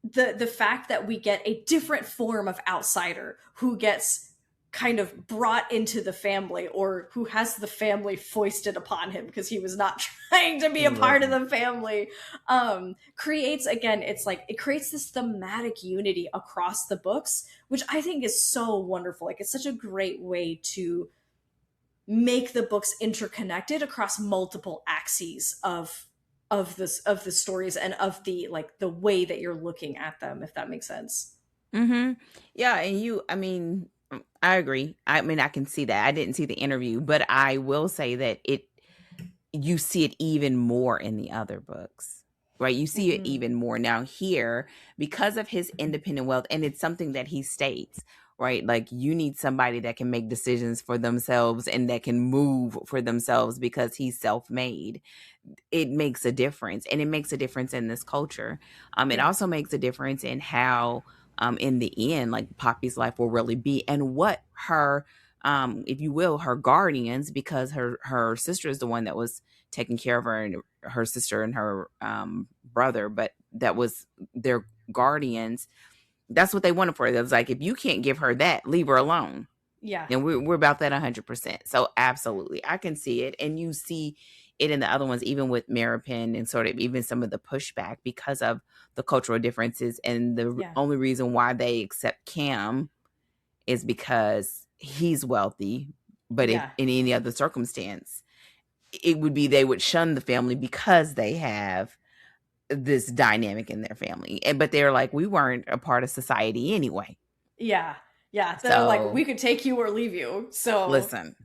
the fact that we get a different form of outsider who gets kind of brought into the family, or who has the family foisted upon him because he was not trying to be a He part of wasn't. the family, creates, again, it's like it creates this thematic unity across the books, which I think is so wonderful. Like it's such a great way to make the books interconnected across multiple axes of the stories, and of the like the way that you're looking at them, if that makes sense. Yeah, and I mean, I agree. I mean, I can see that. I didn't see the interview, but I will say that you see it even more in the other books, right? You see it even more now here because of his independent wealth. And it's something that he states, right? Like, you need somebody that can make decisions for themselves and that can move for themselves because he's self-made. It makes a difference, and it makes a difference in this culture. It also makes a difference in how, in the end, like, Poppy's life will really be, and what her, if you will, her guardians, because her sister is the one that was taking care of her, and her sister and her brother, but that was their guardians. That's what they wanted for her. It was like, if you can't give her that, leave her alone. Yeah. And we're about that 100%. So absolutely, I can see it. And you see it in the other ones, even with Maripin, and sort of even some of the pushback because of the cultural differences. And the only reason why they accept Cam is because he's wealthy. But if in any other circumstance, it would be they would shun the family because they have this dynamic in their family. But they're like, we weren't a part of society anyway. Yeah. They're like, we could take you or leave you. So listen.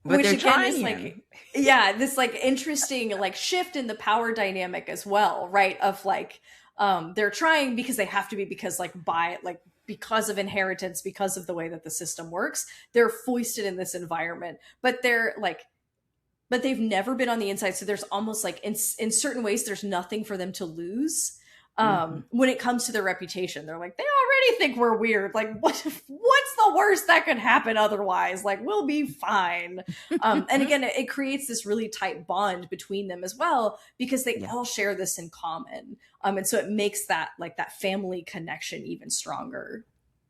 But which they're again trying. is like, this like interesting like shift in the power dynamic as well, right? Of like, they're trying because they have to be, because because of inheritance, because of the way that the system works, they're foisted in this environment. But they've never been on the inside, so there's almost like in certain ways there's nothing for them to lose when it comes to their reputation. They're like, they already think we're weird, like what's the worst that could happen otherwise, like we'll be fine. And again, it creates this really tight bond between them as well, because they all share this in common, and so it makes that family connection even stronger.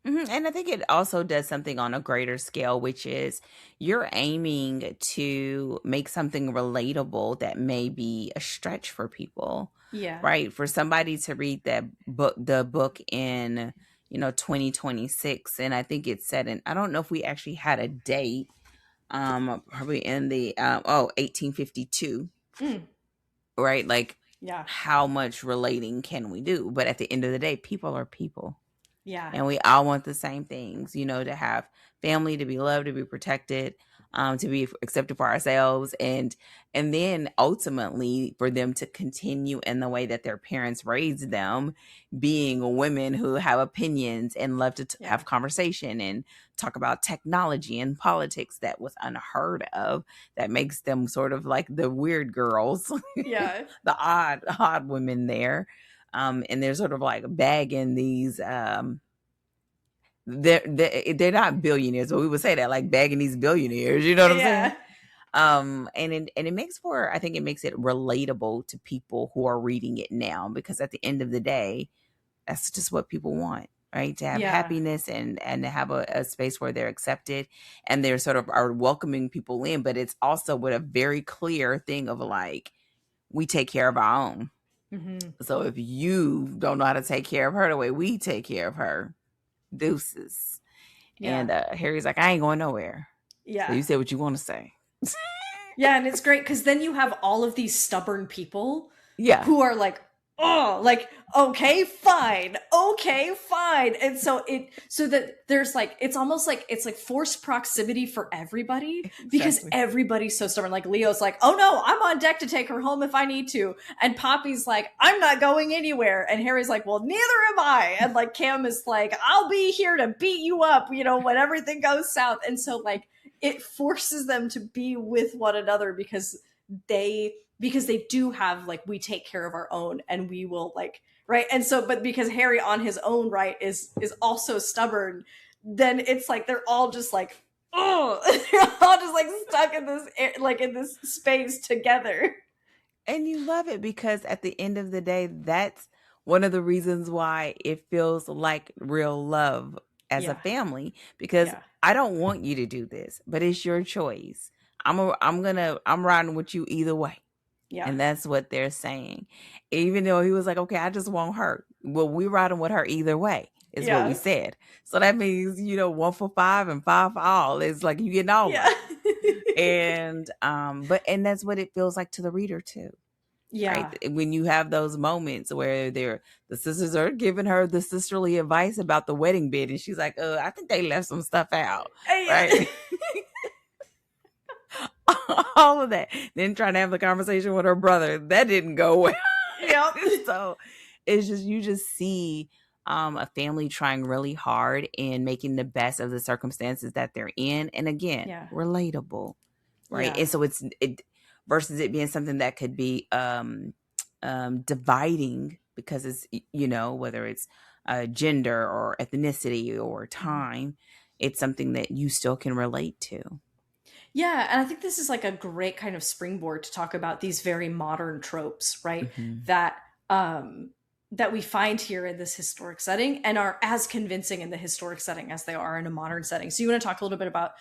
And I think it also does something on a greater scale, which is you're aiming to make something relatable that may be a stretch for people. Yeah. Right. For somebody to read the book in, 2026. And I think it's set in, I don't know if we actually had a date, probably in the, 1852. Right. Like, how much relating can we do? But at the end of the day, people are people. Yeah. And we all want the same things, to have family, to be loved, to be protected, to be accepted for ourselves. And then ultimately for them to continue in the way that their parents raised them, being women who have opinions and love to have conversation and talk about technology and politics that was unheard of. That makes them sort of like the weird girls, the odd women there. And they're sort of like bagging these, they're not billionaires, but we would say that, like bagging these billionaires, you know what I'm saying? And it makes for, I think it makes it relatable to people who are reading it now, because at the end of the day, that's just what people want, right? To have happiness and to have a space where they're accepted and they're sort of are welcoming people in. But it's also with a very clear thing of like, we take care of our own. So if you don't know how to take care of her the way we take care of her, deuces. And Harry's like, I ain't going nowhere. So you say what you want to say. And it's great because then you have all of these stubborn people who are like, oh, like, okay, fine. And so that there's like, it's almost like it's like forced proximity for everybody, because everybody's so stubborn. Like Leo's like, oh no, I'm on deck to take her home if I need to. And Poppy's like, I'm not going anywhere. And Harry's like, well, neither am I. And like Cam is like, I'll be here to beat you up, when everything goes south. And so like it forces them to be with one another because they do have like, we take care of our own and we will like, right. And so, but because Harry on his own right is also stubborn, then it's like they're all just like, oh, they're all just like stuck in this like in this space together. And you love it because at the end of the day, that's one of the reasons why it feels like real love as a family, because I don't want you to do this, but it's your choice. I'm riding with you either way. And that's what they're saying. Even though he was like, okay, I just want her. Well, we're riding with her either way, is what we said. So that means, 1 for 5 and 5 for all. It's like you getting all of it. And and that's what it feels like to the reader too. Right? When you have those moments where the sisters are giving her the sisterly advice about the wedding bid, and she's like, I think they left some stuff out. Right? all of that. Then trying to have the conversation with her brother. That didn't go well. Yep. So it's just, you just see a family trying really hard and making the best of the circumstances that they're in. And again, Yeah. relatable. Right. Yeah. And so it versus it being something that could be dividing because it's, whether it's gender or ethnicity or time, it's something that you still can relate to. Yeah, and I think this is like a great kind of springboard to talk about these very modern tropes, right? That that we find here in this historic setting and are as convincing in the historic setting as they are in a modern setting. So you want to talk a little bit about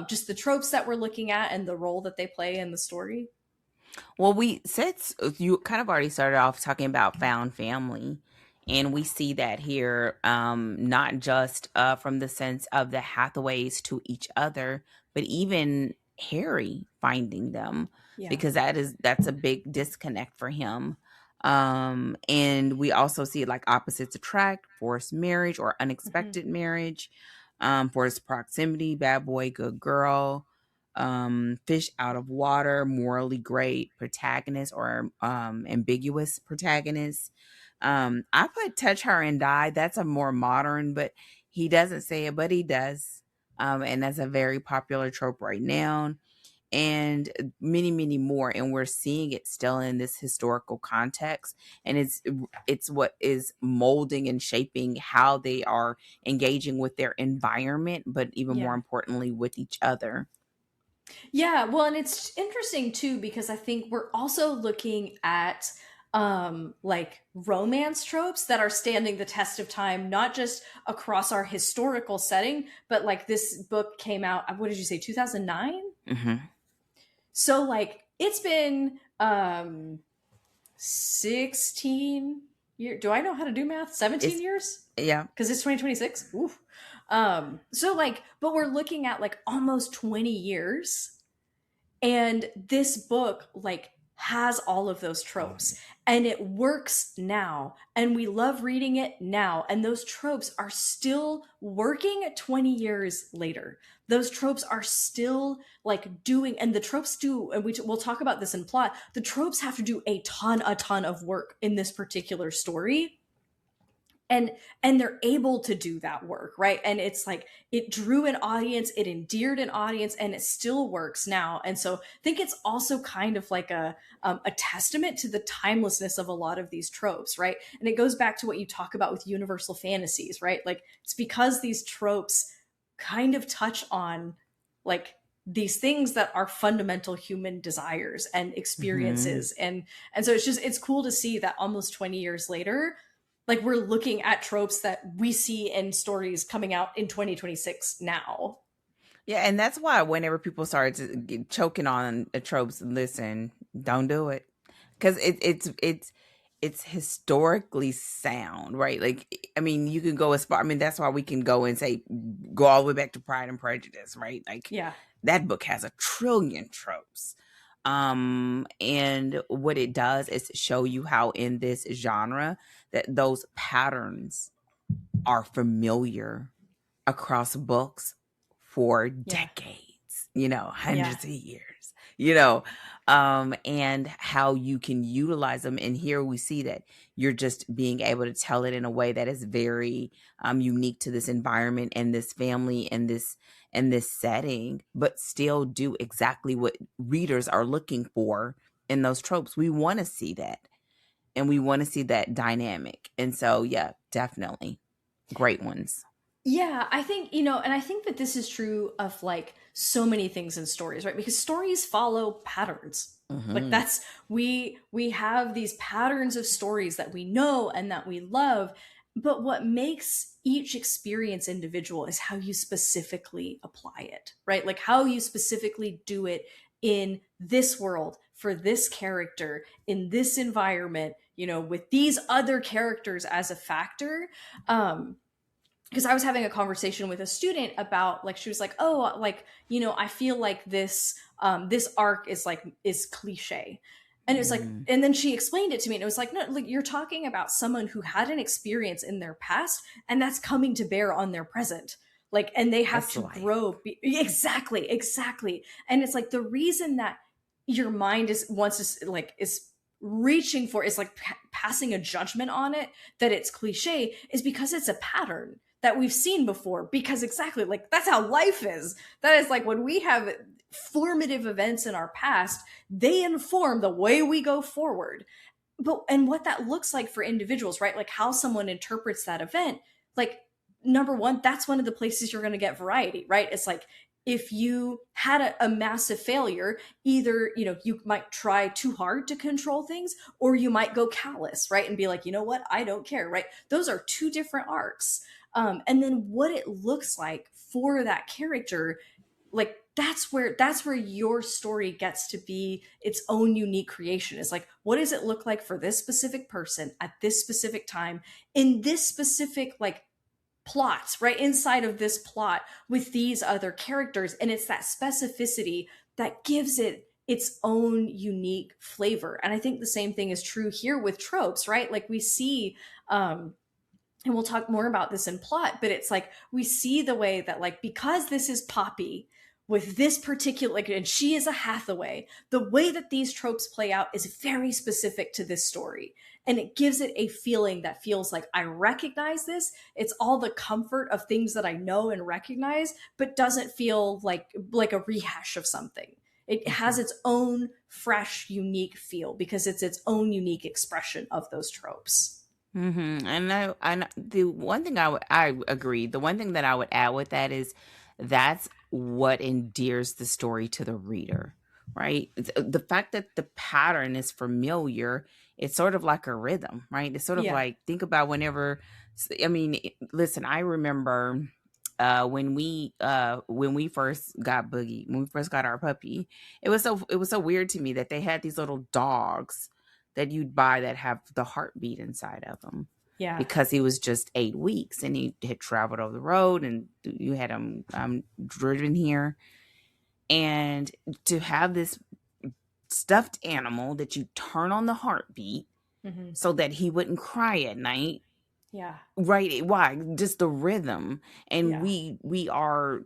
just the tropes that we're looking at and the role that they play in the story? Well, we said you kind of already started off talking about found family, and we see that here, not just from the sense of the Hathaways to each other, but even Harry finding them, Yeah. because that's a big disconnect for him. And we also see like opposites attract, forced marriage or unexpected marriage, forced proximity, bad boy, good girl, fish out of water, morally great protagonist or ambiguous protagonist. I put touch her and die. That's a more modern, but he doesn't say it, but he does. And that's a very popular trope right now. And many, many more. And we're seeing it still in this historical context. And it's what is molding and shaping how they are engaging with their environment, but even more importantly, with each other. Yeah, well, and it's interesting too because I think we're also looking at like romance tropes that are standing the test of time, not just across our historical setting, but like this book came out, what did you say, 2009? So like it's been 16 years. Do I know how to do math? 17 years? Yeah. Because it's 2026. Oof. So like, but we're looking at like almost 20 years. And this book like has all of those tropes and it works now. And we love reading it now. And those tropes are still working 20 years later. Those tropes are still like doing, and the tropes do, and we'll talk about this in plot. The tropes have to do a ton of work in this particular story. And they're able to do that work, right? And it's like it drew an audience, it endeared an audience, and it still works now. And so I think it's also kind of like a testament to the timelessness of a lot of these tropes, right? And it goes back to what you talk about with universal fantasies, right? Like it's because these tropes kind of touch on like these things that are fundamental human desires and experiences. And so it's cool to see that almost 20 years later, like we're looking at tropes that we see in stories coming out in 2026 now. Yeah, and that's why whenever people start choking on the tropes, listen, don't do it, because it's historically sound, right? Like, I mean, you can go as far. I mean, that's why we can go and say go all the way back to Pride and Prejudice, right? Like, that book has 1 trillion tropes. And what it does is show you how in this genre that those patterns are familiar across books for decades, hundreds of years, and how you can utilize them. And here we see that you're just being able to tell it in a way that is very unique to this environment and this family and this setting, but still do exactly what readers are looking for in those tropes. We want to see that. And we want to see that dynamic. And so, yeah, definitely great ones. Yeah, I think, and I think that this is true of like so many things in stories, right? Because stories follow patterns. Like that's, we have these patterns of stories that we know and that we love. But what makes each experience individual is how you specifically apply it, right? Like how you specifically do it in this world for this character in this environment, with these other characters as a factor. Because I was having a conversation with a student about like she was like, oh, like I feel like this arc is cliche. And it was like, and then she explained it to me and it was like, no, like you're talking about someone who had an experience in their past and that's coming to bear on their present. Like, and they have to grow. Exactly. And it's like the reason that your mind is reaching for, is like passing a judgment on it that it's cliche, is because it's a pattern that we've seen before. Because exactly, like, that's how life is. That is like, when we have formative events in our past, they inform the way we go forward. But and what that looks like for individuals, right? Like how someone interprets that event. Like, number one, that's one of the places you're going to get variety, right? It's like, if you had a massive failure, either, you might try too hard to control things, or you might go callous, right? And be like, you know what? I don't care, right? Those are two different arcs. And then what it looks like for that character, like, that's where your story gets to be its own unique creation. Is like, what does it look like for this specific person at this specific time in this specific, like, plots, right, inside of this plot with these other characters. And it's that specificity that gives it its own unique flavor. And I think the same thing is true here with Tropes, right? Like, we see, and we'll talk more about this in plot, but it's like, we see the way that, like, because this is Poppy with this particular, like, and she is a Hathaway, the way that these tropes play out is very specific to this story. And it gives it a feeling that feels like, I recognize this. It's all the comfort of things that I know and recognize, but doesn't feel like a rehash of something. It has its own fresh, unique feel because it's its own unique expression of those tropes. And the one thing I agree. The one thing that I would add with that is, that's what endears the story to the reader, right? The fact that the pattern is familiar, it's sort of like a rhythm, right? It's sort of like, think about whenever, I mean, listen, I remember when we first got Boogie, when we first got our puppy, it was so weird to me that they had these little dogs that you'd buy that have the heartbeat inside of them. Yeah. Because he was just 8 weeks and he had traveled over the road and you had him driven here. And to have this stuffed animal that you turn on the heartbeat so that he wouldn't cry at night. Yeah. Right. Why? Just the rhythm. And we are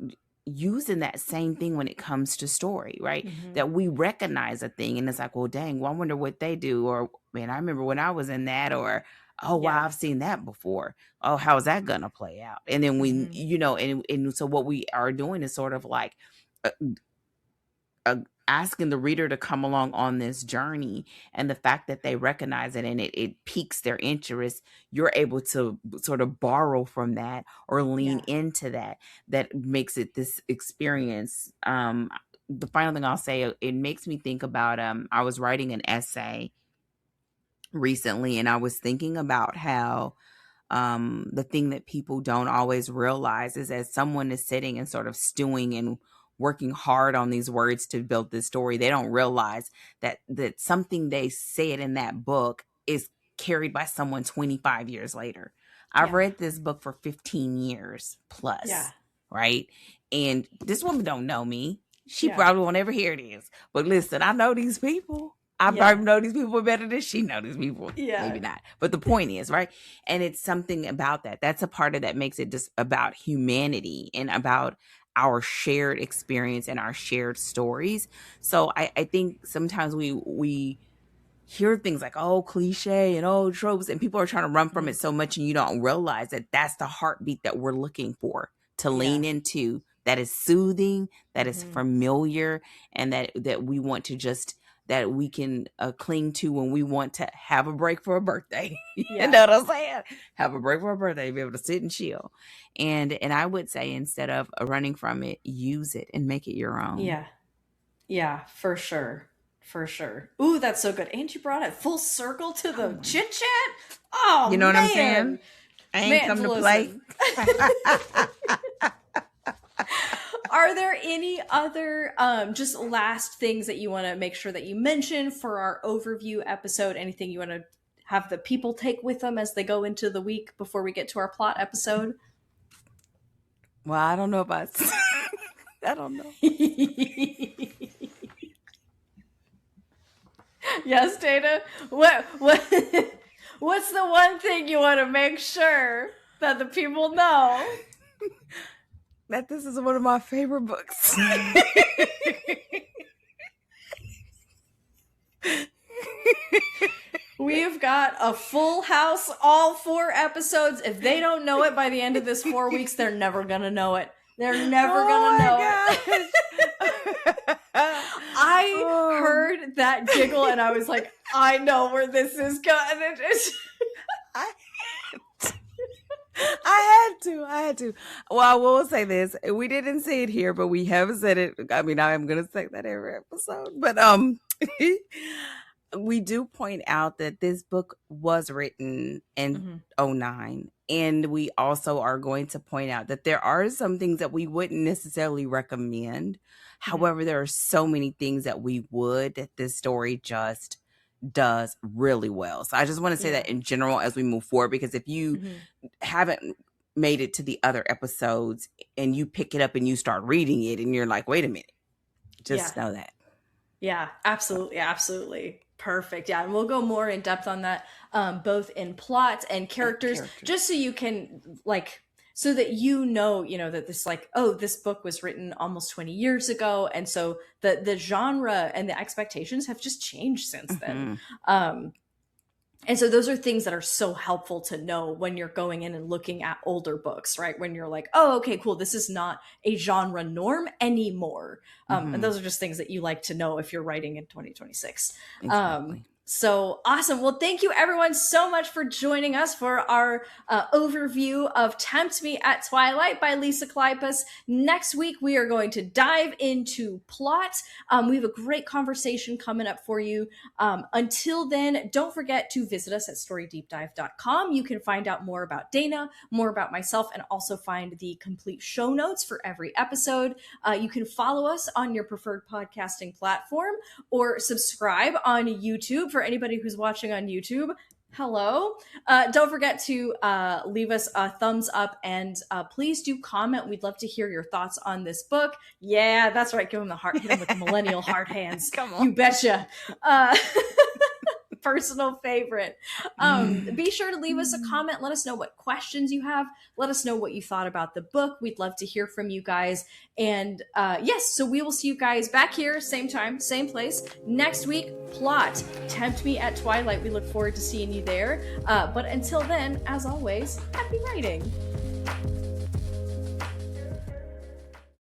using that same thing when it comes to story, right? That we recognize a thing and it's like, well, dang, well, I wonder what they do. Or, man, I remember when I was in that, or, oh, wow, I've seen that before. Oh, how is that going to play out? And then we, and so what we are doing is sort of like asking the reader to come along on this journey. And the fact that they recognize it and it piques their interest, you're able to sort of borrow from that or lean into that makes it this experience. The final thing I'll say, it makes me think about, I was writing an essay recently and I was thinking about how the thing that people don't always realize is, as someone is sitting and sort of stewing and working hard on these words to build this story, they don't realize that something they said in that book is carried by someone 25 years later. I've read this book for 15 years plus, right? And this woman don't know me. She probably won't ever hear this. But listen, I know these people. I probably know these people better than she know these people. Maybe not. But the point is, right? And it's something about that. That's a part of that makes it just about humanity and about our shared experience and our shared stories. So I think sometimes we hear things like, oh, cliche and oh, tropes, and people are trying to run from it so much, and you don't realize that that's the heartbeat that we're looking for to lean into, that is soothing, that is familiar, and that we want to just, that we can cling to when we want to have a break for a birthday. You know what I'm saying? Have a break for a birthday, be able to sit and chill. And I would say, instead of running from it, use it and make it your own. Yeah, for sure. For sure. Ooh, that's so good. And you brought it full circle to the chit chat. Oh, you know what I'm saying? I ain't come to play. Are there any other just last things that you want to make sure that you mention for our overview episode? Anything you want to have the people take with them as they go into the week before we get to our plot episode? Well, I don't know about I don't know. Yes, Dana. What's the one thing you want to make sure that the people know? That this is one of my favorite books. We have got a full house, all 4 episodes. If they don't know it by the end of this 4 weeks, they're never gonna know it. They're never gonna know it. I heard that giggle and I was like, I know where this is going. I had to. Well, I will say this. We didn't say it here, but we have said it. I mean, I am going to say that every episode. But we do point out that this book was written in 2009. And we also are going to point out that there are some things that we wouldn't necessarily recommend. However, there are so many things that we would, that this story just does really well. So I just want to say that in general as we move forward, because if you haven't made it to the other episodes and you pick it up and you start reading it and you're like, wait a minute, just know that. Yeah, absolutely. Perfect. Yeah, and we'll go more in depth on that, both in plot and characters, just so you can so that that this this book was written almost 20 years ago, and so the genre and the expectations have just changed since then. And so those are things that are so helpful to know when you're going in and looking at older books, right? When you're like, oh, okay, cool, this is not a genre norm anymore. And those are just things that you like to know if you're writing in 2026. Exactly. So awesome. Well, thank you everyone so much for joining us for our overview of Tempt Me at Twilight by Lisa Kleypas. Next week, we are going to dive into plot. We have a great conversation coming up for you. Until then, don't forget to visit us at storydeepdive.com. You can find out more about Dana, more about myself, and also find the complete show notes for every episode. You can follow us on your preferred podcasting platform or subscribe on YouTube. For anybody who's watching on YouTube, hello. Don't forget to leave us a thumbs up, and please do comment. We'd love to hear your thoughts on this book. Yeah, that's right. Give him the heart. Hit him with the millennial heart hands. Come on. You betcha. Personal favorite. Be sure to leave us a comment. Let us know what questions you have. Let us know what you thought about the book. We'd love to hear from you guys. And yes, so we will see you guys back here, same time, same place, next week. Plot, Tempt Me at Twilight. We look forward to seeing you there. But until then, as always, happy writing.